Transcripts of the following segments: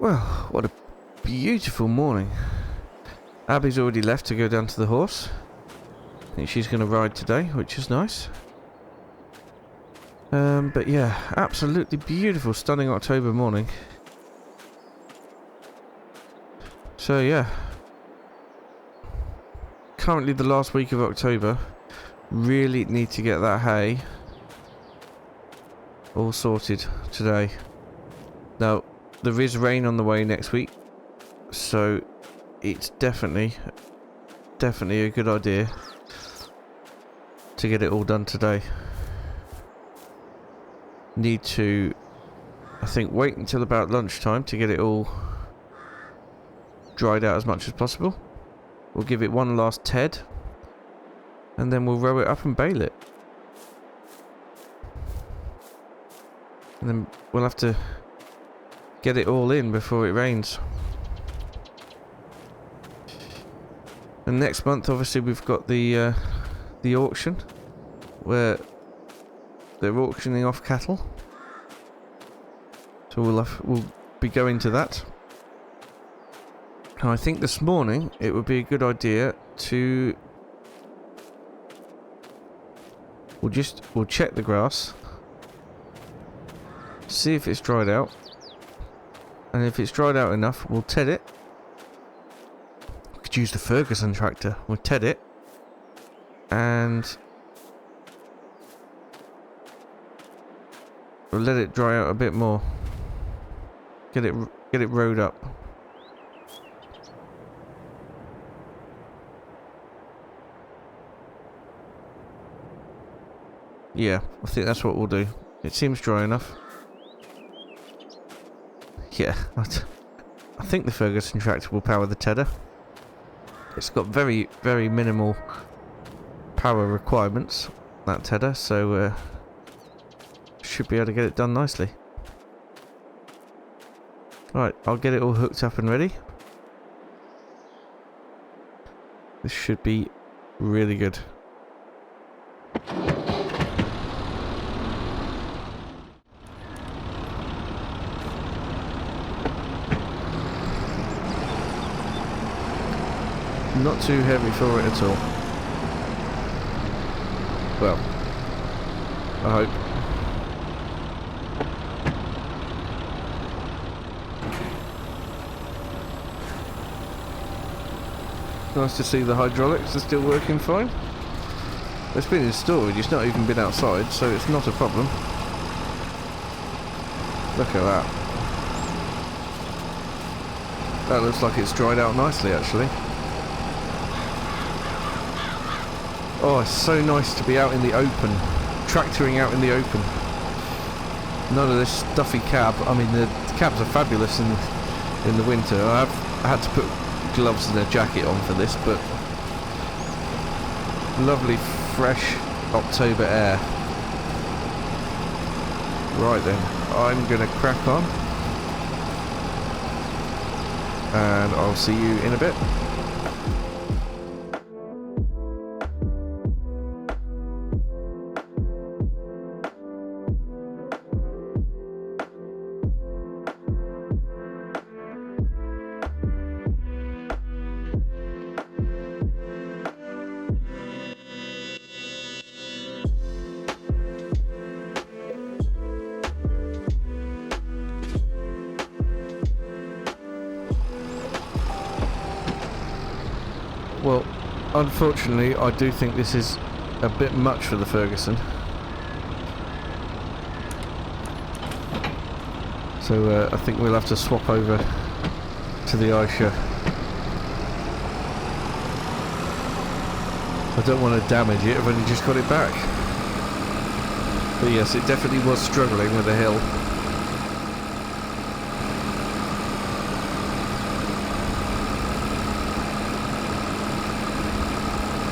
Well, what a beautiful morning. Abby's already left to go down to the horse. I think she's going to ride today, which is nice. But yeah, absolutely beautiful, stunning October morning. So yeah, currently the last week of October. Really need to get that hay all sorted today. Now, there is rain on the way next week, so it's definitely a good idea to get it all done today. Need to, I think, wait until about lunchtime to get it all dried out as much as possible. We'll give it one last ted, and then we'll row it up and bale it. And then we'll have to get it all in before it rains. And next month, obviously, we've got the auction where they're auctioning off cattle. So we'll be going to that. And I think this morning it would be a good idea to we'll check the grass, see if it's dried out, and if it's dried out enough, we'll ted it. We could use the Ferguson tractor. We'll ted it, and we'll let it dry out a bit more. Get it rowed up. Yeah, I think that's what we'll do. It seems dry enough. Yeah, I think the Ferguson tractor will power the tedder. It's got very, very minimal power requirements, that tedder, so should be able to get it done nicely. Right, I'll get it all hooked up and ready. This should be really good. Not too heavy for it at all. Well, I hope. Nice to see the hydraulics are still working fine. It's been in storage, it's not even been outside, so it's not a problem. Look at that. That looks like it's dried out nicely, actually. Oh, it's so nice to be out in the open, tractoring out in the open. None of this stuffy cab. I mean, the cabs are fabulous in the winter. I had to put gloves and a jacket on for this, but lovely fresh October air. Right then, I'm gonna crack on, and I'll see you in a bit. Well, unfortunately, I do think this is a bit much for the Ferguson. So I think we'll have to swap over to the Aisha. I don't want to damage it, I've only just got it back. But yes, it definitely was struggling with the hill.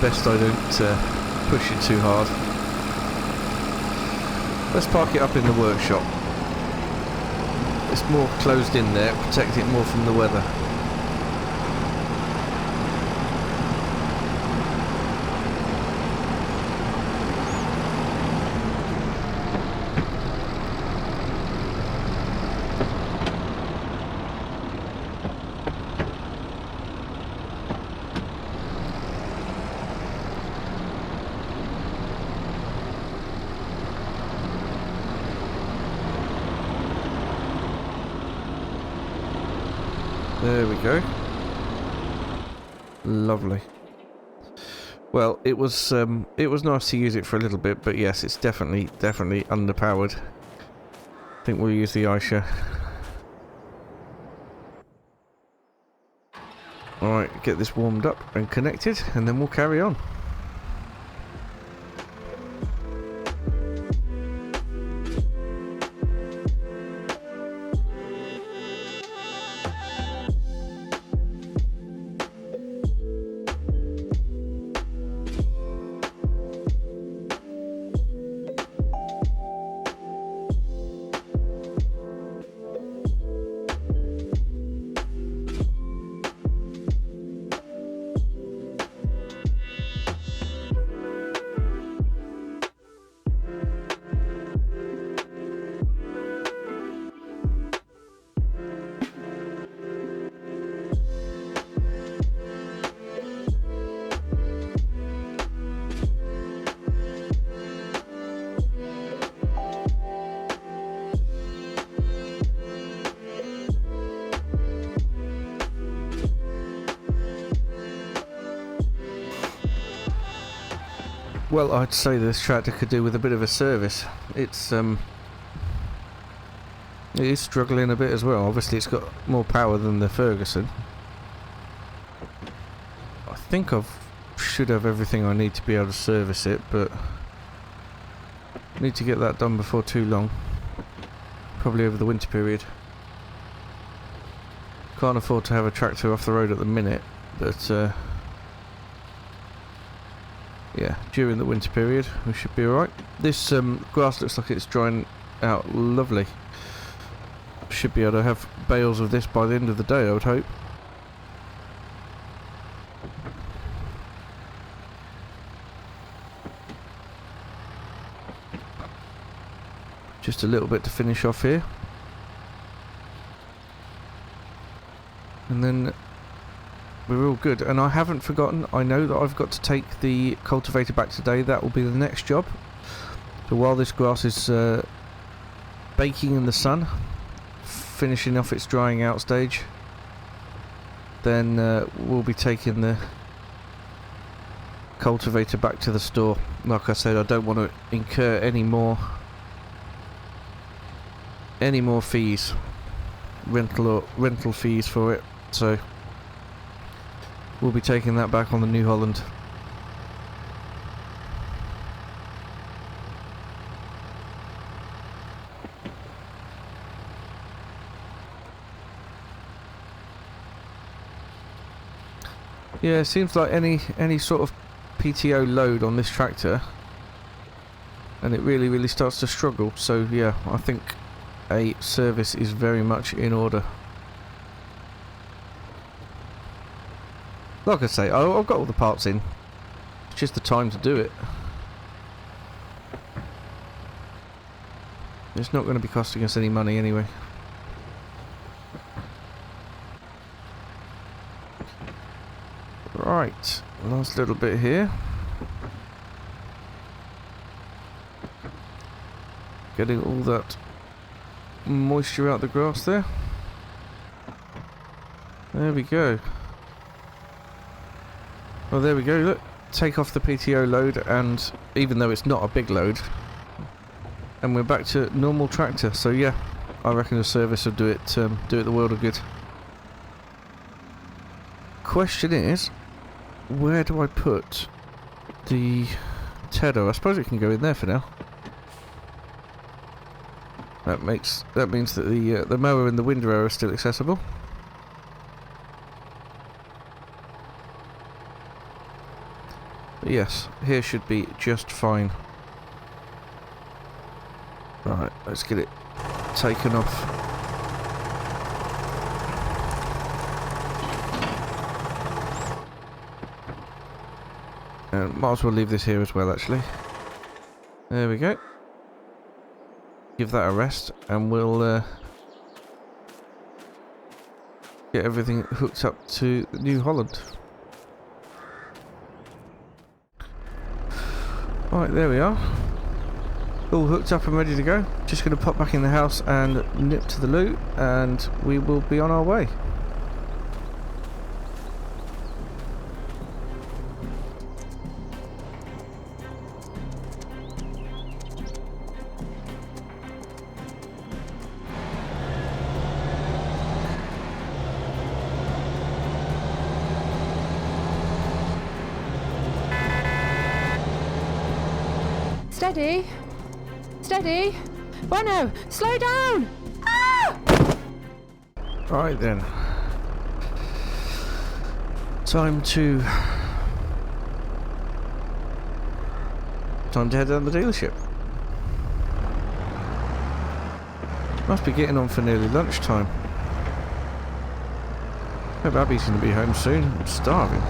Best I don't push it too hard. Let's park it up in the workshop. It's more closed in there, protect it more from the weather. There we go. Lovely. Well, it was nice to use it for a little bit, but yes, it's definitely underpowered. I think we'll use the Aisha. Alright, get this warmed up and connected, and then we'll carry on. Well, I'd say this tractor could do with a bit of a service. It is struggling a bit as well. Obviously it's got more power than the Ferguson. I think should have everything I need to be able to service it, but need to get that done before too long. Probably over the winter period. Can't afford to have a tractor off the road at the minute, but yeah, during the winter period we should be alright. This grass looks like it's drying out lovely. Should be able to have bales of this by the end of the day, I would hope. Just a little bit to finish off here. And then we're all good. And I haven't forgotten, I know that I've got to take the cultivator back today. That will be the next job. So while this grass is baking in the sun, finishing off its drying out stage, then we'll be taking the cultivator back to the store. Like I said, I don't want to incur any more fees, rental fees for it, so we'll be taking that back on the New Holland. Yeah, it seems like any sort of PTO load on this tractor, and it really starts to struggle. So yeah, I think a service is very much in order. Like I say, I've got all the parts in. It's just the time to do it. It's not going to be costing us any money anyway. Right, last little bit here. Getting all that moisture out the grass there. There we go. Well, there we go, look. Take off the PTO load, and even though it's not a big load, and we're back to normal tractor. So yeah, I reckon the service will do it the world of good. Question is, where do I put the Tedder? I suppose it can go in there for now. That means that the mower and the windrow are still accessible. But yes, here should be just fine. Right, let's get it taken off. And might as well leave this here as well, actually. There we go. Give that a rest, and we'll get everything hooked up to New Holland. Right, there we are. All hooked up and ready to go. Just going to pop back in the house and nip to the loo, and we will be on our way. Steady. Steady. Bueno, slow down! Ah! Right then. Time to head down the dealership. Must be getting on for nearly lunchtime. Hope Abby's going to be home soon. I'm starving.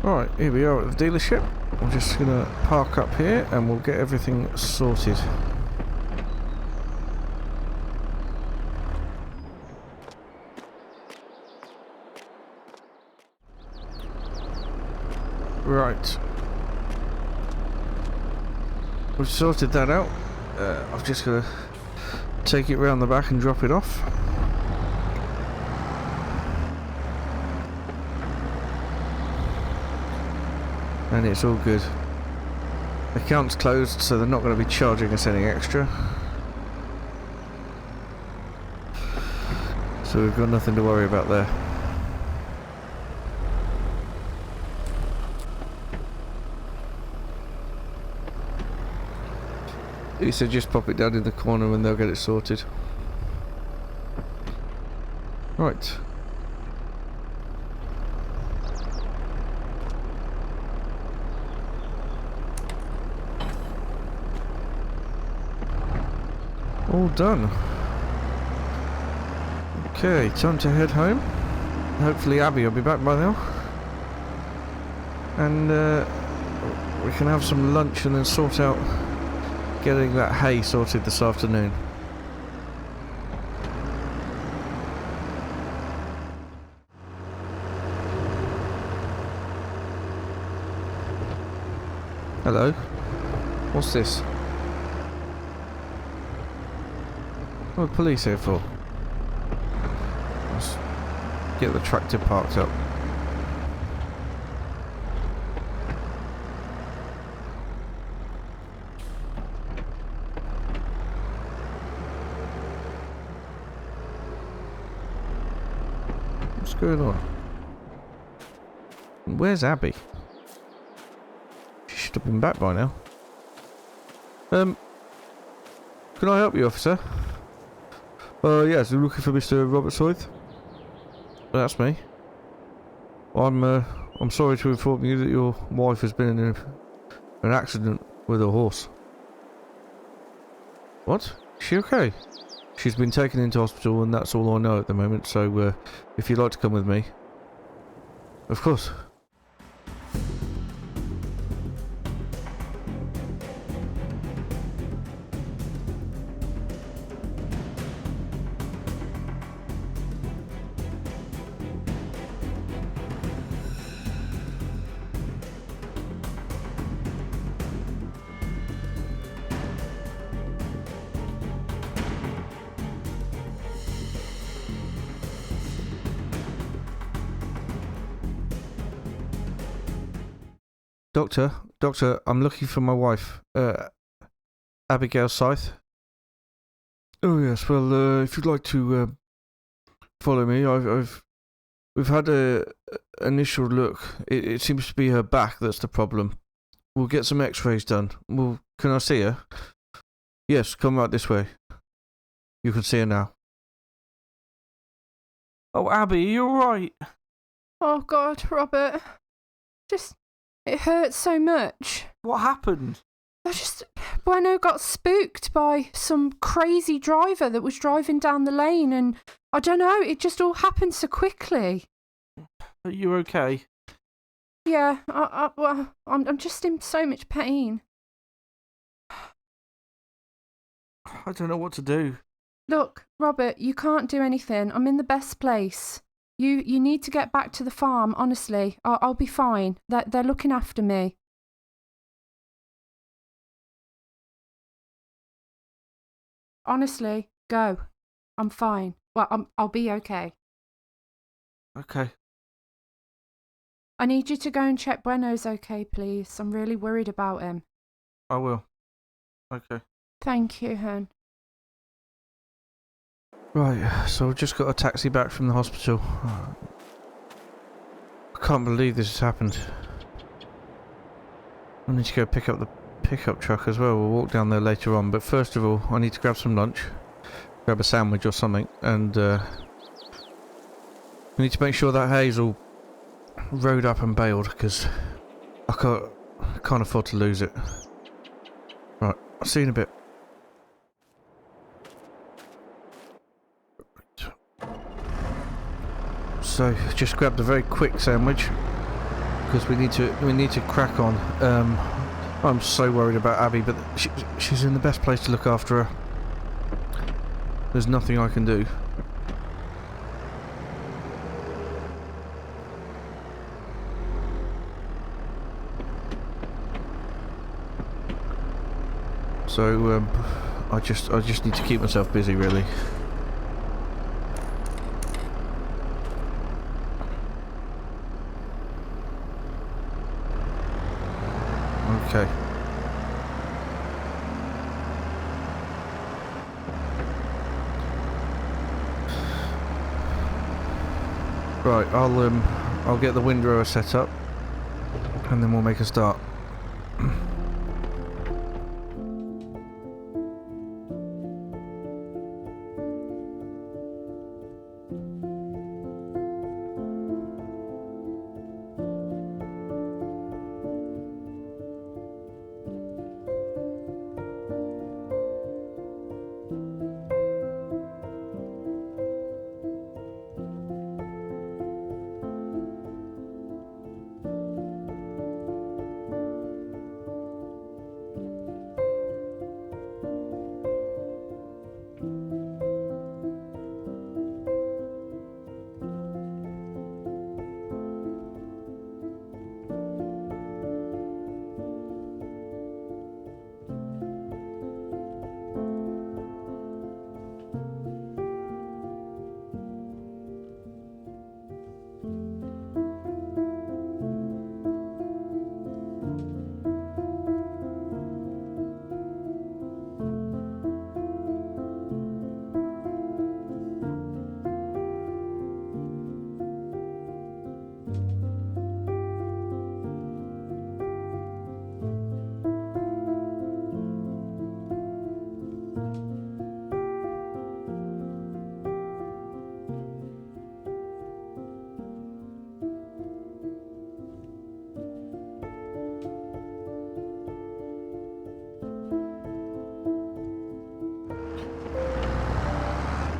Right, here we are at the dealership. I'm just going to park up here and we'll get everything sorted. Right. We've sorted that out. I've just got to take it round the back and drop it off. And it's all good. Account's closed, so they're not going to be charging us any extra. So we've got nothing to worry about there. He said just pop it down in the corner and they'll get it sorted. Right. All done. Okay, time to head home. Hopefully Abby will be back by now. And we can have some lunch and then sort out getting that hay sorted this afternoon. Hello. What's this? What are the police here for? Let's get the tractor parked up. What's going on? Where's Abby? She should have been back by now. Can I help you, officer? Yes, you're looking for Mr. Robert Soith? That's me. I'm sorry to inform you that your wife has been in an accident with a horse. What? Is she okay? She's been taken into hospital and that's all I know at the moment, so if you'd like to come with me. Of course. Doctor, I'm looking for my wife, Abigail Scythe. Oh yes, well, if you'd like to follow me, we've had a initial look. It seems to be her back that's the problem. We'll get some X-rays done. Well, can I see her? Yes, come right this way. You can see her now. Oh, Abby, are you alright? Oh God, Robert. It hurts so much. What happened? Bueno got spooked by some crazy driver that was driving down the lane, and I don't know, it just all happened so quickly. Are you okay? Yeah, I'm just in so much pain. I don't know what to do. Look, Robert, you can't do anything. I'm in the best place. You need to get back to the farm, honestly. I'll be fine. They're looking after me. Honestly, go. I'm fine. Well, I'll be okay. Okay. I need you to go and check Bueno's okay, please. I'm really worried about him. I will. Okay. Thank you, hon. Right, so I've just got a taxi back from the hospital. I can't believe this has happened. I need to go pick up the pickup truck as well. We'll walk down there later on, but first of all, I need to grab some lunch. Grab a sandwich or something, and we need to make sure that hay's all rode up and baled, because I can't afford to lose it. Right, I'll see you in a bit. So just grabbed a very quick sandwich because we need to crack on. I'm so worried about Abby, but she's in the best place to look after her. There's nothing I can do. So I just need to keep myself busy, really. Okay. Right, I'll get the windrower set up, and then we'll make a start.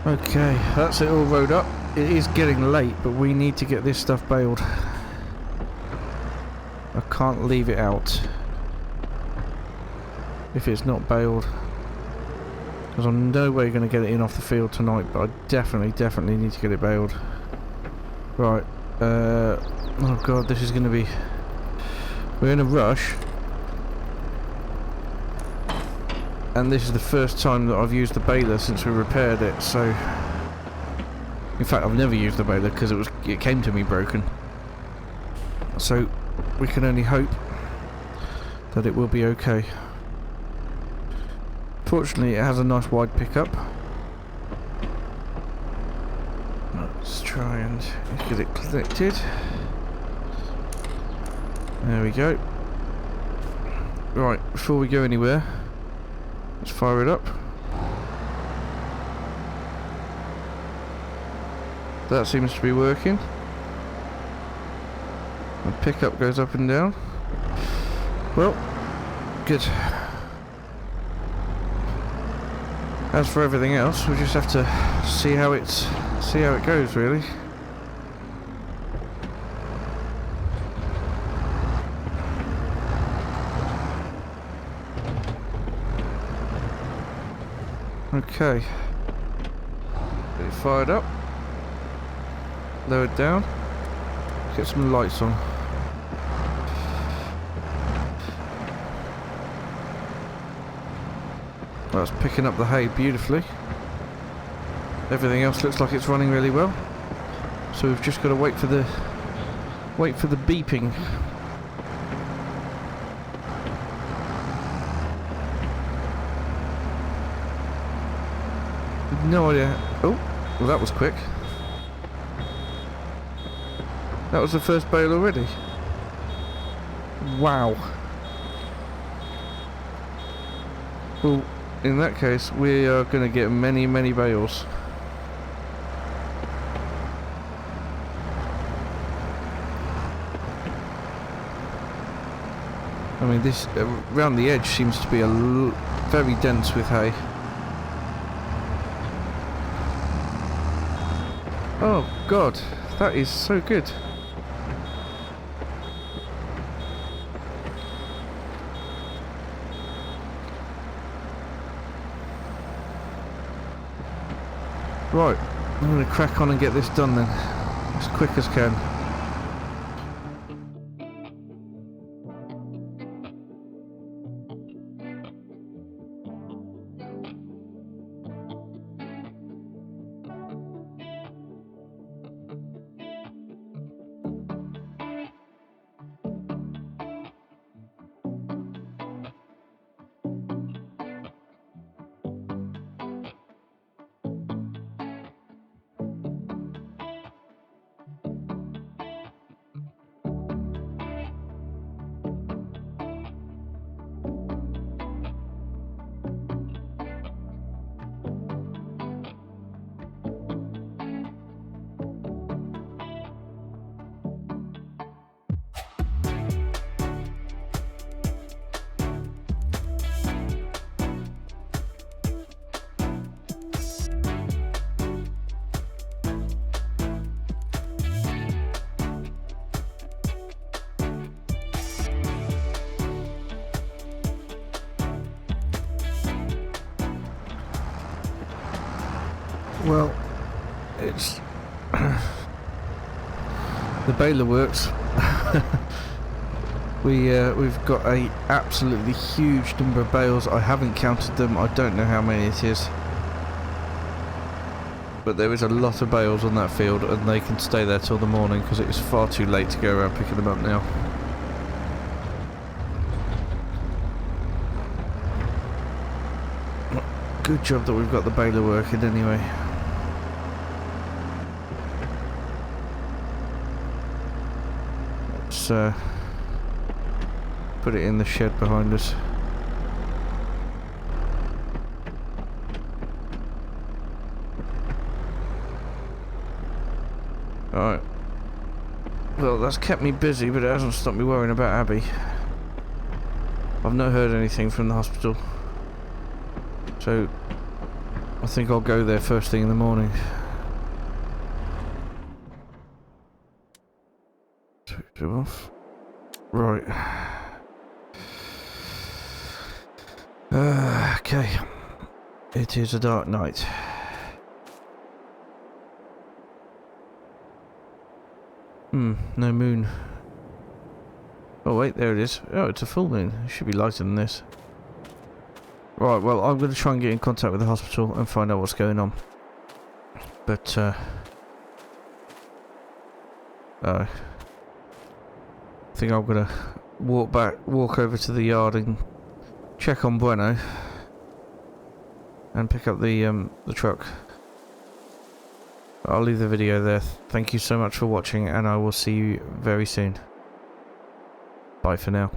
Okay, that's it all rode up. It is getting late, but we need to get this stuff baled. I can't leave it out if it's not baled, because I'm no way going to get it in off the field tonight, but I definitely need to get it baled. Right, oh god, this is going to be... We're in a rush. And this is the first time that I've used the baler since we repaired it, so... In fact, I've never used the baler because it came to me broken. So, we can only hope that it will be okay. Fortunately, it has a nice wide pickup. Let's try and get it connected. There we go. Right, before we go anywhere, let's fire it up. That seems to be working. The pickup goes up and down. Well, good. As for everything else, we just have to see how it goes, really. Okay. Get it fired up. lowered down. Get some lights on. That's picking up the hay beautifully. Everything else looks like it's running really well. So we've just got to wait for the beeping. No idea. Oh, well that was quick. That was the first bale already. Wow. Well, in that case, we are going to get many, many bales. I mean, this around the edge seems to be very dense with hay. Oh God, that is so good. Right, I'm going to crack on and get this done then, as quick as can. Well, it's the baler works. We've got a absolutely huge number of bales. I haven't counted them. I don't know how many it is, but there is a lot of bales on that field, and they can stay there till the morning because it is far too late to go around picking them up now. Good job that we've got the baler working anyway. Let's put it in the shed behind us. Alright. Well, that's kept me busy, but it hasn't stopped me worrying about Abby. I've not heard anything from the hospital, so I think I'll go there first thing in the morning. Switch it off. Right. Okay. It is a dark night. No moon. Oh wait, there it is. Oh, it's a full moon. It should be lighter than this. Right, well, I'm going to try and get in contact with the hospital and find out what's going on. But, I think I'm going to walk over to the yard and check on Bueno and pick up the truck. I'll leave the video there. Thank you so much for watching, and I will see you very soon. Bye for now.